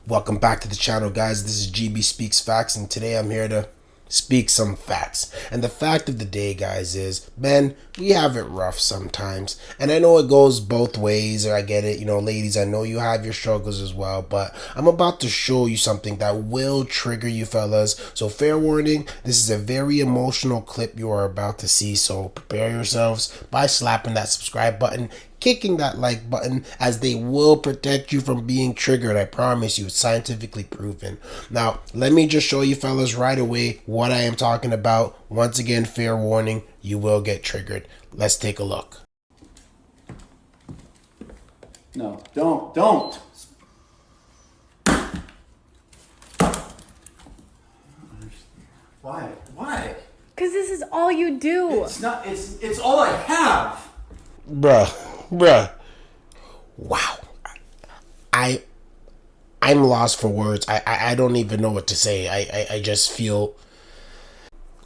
Welcome back to the channel, guys. This is GB Speaks Facts, and today I'm here to speak some facts. And the fact of the day, guys, is men, we have it rough sometimes. And I know it goes both ways, or I get it. You know, ladies, I know you have your struggles as well, but I'm about to show you something that will trigger you fellas. So fair warning, this is a very emotional clip you are about to see, so prepare yourselves by slapping that subscribe button, kicking that like button, as they will protect you from being triggered. I promise you, it's scientifically proven. Now, let me just show you fellas right away what I am talking about. Once again, fair warning, you will get triggered. Let's take a look. No, don't. Why? Because this is all you do. It's all I have. Bruh. Wow. I'm lost for words. I don't even know what to say. I just feel.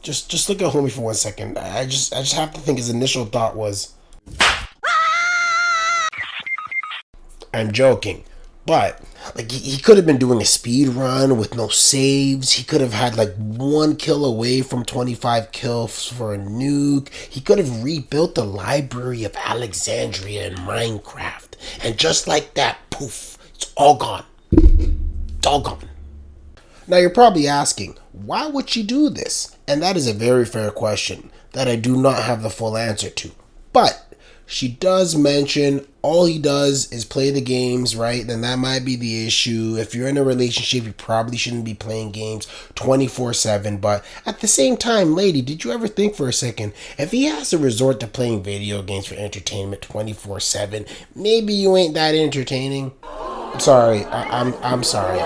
Just look at homie for 1 second. I just have to think his initial thought was, I'm joking. But like he could have been doing a speed run with no saves. He could have had like 1 kill away from 25 kills for a nuke. He could have rebuilt the library of Alexandria in Minecraft. And just like that, poof, it's all gone. It's all gone. Now you're probably asking, why would she do this? And that is a very fair question that I do not have the full answer to. But she does mention all he does is play the games, right? Then that might be the issue. If you're in a relationship, you probably shouldn't be playing games 24/7. But at the same time, lady, did you ever think for a second, if he has to resort to playing video games for entertainment 24/7, maybe you ain't that entertaining? Sorry, I'm sorry.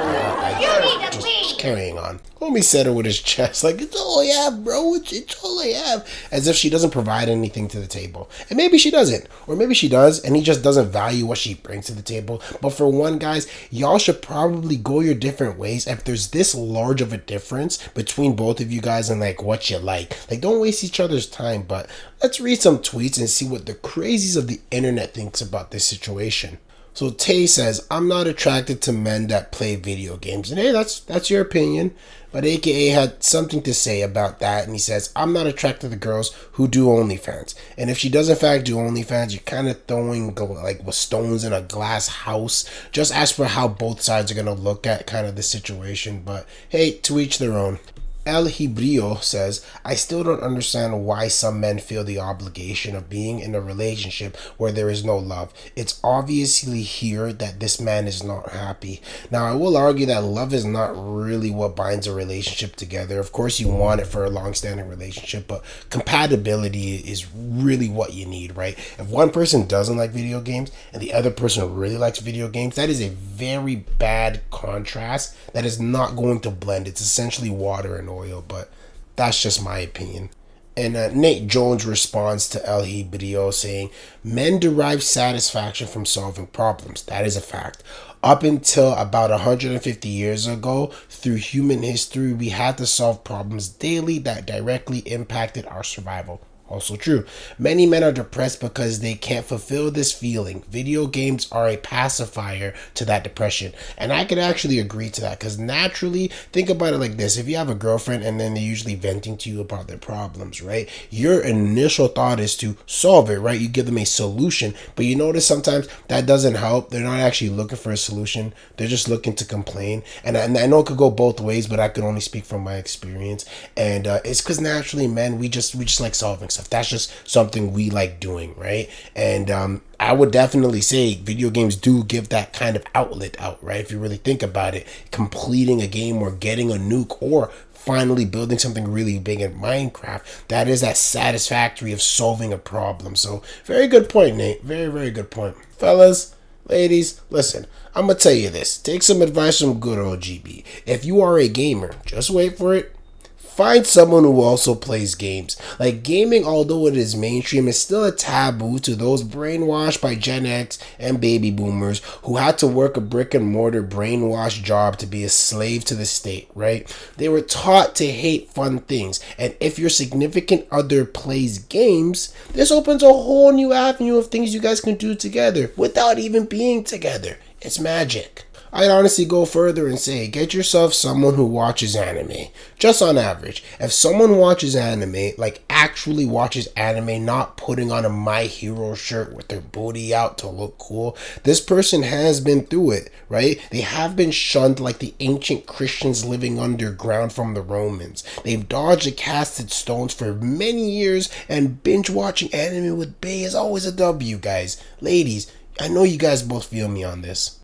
Just carrying on. Homie said it with his chest, like, it's all I have, bro. It's all I have. As if she doesn't provide anything to the table. And maybe she doesn't. Or maybe she does, and he just doesn't value what she brings to the table. But for one, guys, y'all should probably go your different ways if there's this large of a difference between both of you guys and like what you like. Like, don't waste each other's time. But let's read some tweets and see what the crazies of the internet thinks about this situation. So Tay says, I'm not attracted to men that play video games. And hey, that's your opinion. But AKA had something to say about that. And he says, I'm not attracted to girls who do OnlyFans. And if she does in fact do OnlyFans, you're kind of throwing like with stones in a glass house. Just ask for how both sides are going to look at kind of the situation. But hey, to each their own. El Hibrio says, I still don't understand why some men feel the obligation of being in a relationship where there is no love. It's obviously here that this man is not happy. Now, I will argue that love is not really what binds a relationship together. Of course, you want it for a long-standing relationship, but compatibility is really what you need, right? If one person doesn't like video games and the other person really likes video games, that is a very bad contrast that is not going to blend. It's essentially water and oil, but that's just my opinion. And Nate Jones responds to El Hibrio saying, men derive satisfaction from solving problems. That is a fact. Up until about 150 years ago, through human history, we had to solve problems daily that directly impacted our survival. Also true. Many men are depressed because they can't fulfill this feeling. Video games are a pacifier to that depression. And I could actually agree to that, because naturally, think about it like this. If you have a girlfriend and then they're usually venting to you about their problems, right? Your initial thought is to solve it, right? You give them a solution. But you notice sometimes that doesn't help. They're not actually looking for a solution. They're just looking to complain. And I know it could go both ways, but I can only speak from my experience. And it's because naturally, men, we just like solving stuff. That's just something we like doing, right? And I would definitely say video games do give that kind of outlet out, right? If you really think about it, completing a game or getting a nuke or finally building something really big in Minecraft, that is that satisfactory of solving a problem. So very good point, Nate. Very, very good point. Fellas, ladies, listen, I'm gonna tell you this. Take some advice from good old GB. If you are a gamer, just wait for it. Find someone who also plays games. Like, gaming, although it is mainstream, is still a taboo to those brainwashed by Gen X and baby boomers who had to work a brick and mortar brainwashed job to be a slave to the state, right? They were taught to hate fun things. And if your significant other plays games, this opens a whole new avenue of things you guys can do together without even being together. It's magic. I'd honestly go further and say, get yourself someone who watches anime. Just on average. If someone watches anime, like actually watches anime, not putting on a My Hero shirt with their booty out to look cool, this person has been through it, right? They have been shunned like the ancient Christians living underground from the Romans. They've dodged the casted stones for many years, and binge watching anime with bae is always a W, guys. Ladies, I know you guys both feel me on this.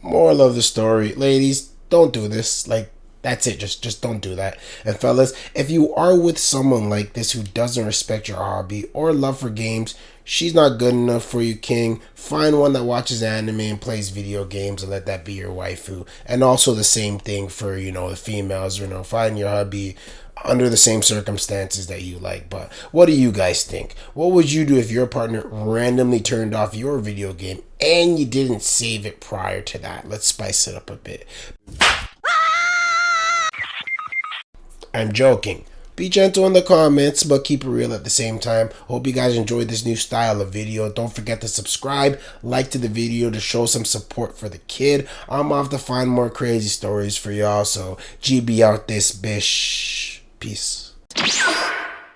Moral of the story, ladies, don't do this. Like, that's it. Just don't do that. And fellas, if you are with someone like this who doesn't respect your hobby or love for games, she's not good enough for you, king. Find one that watches anime and plays video games and let that be your waifu. And also the same thing for, the females, find your hubby under the same circumstances that you like. But what do you guys think? What would you do if your partner randomly turned off your video game and you didn't save it prior to that? Let's spice it up a bit. I'm joking. Be gentle in the comments, but keep it real at the same time. Hope you guys enjoyed this new style of video. Don't forget to subscribe, like to the video to show some support for the kid. I'm off to find more crazy stories for y'all, so GB out this bish. Peace.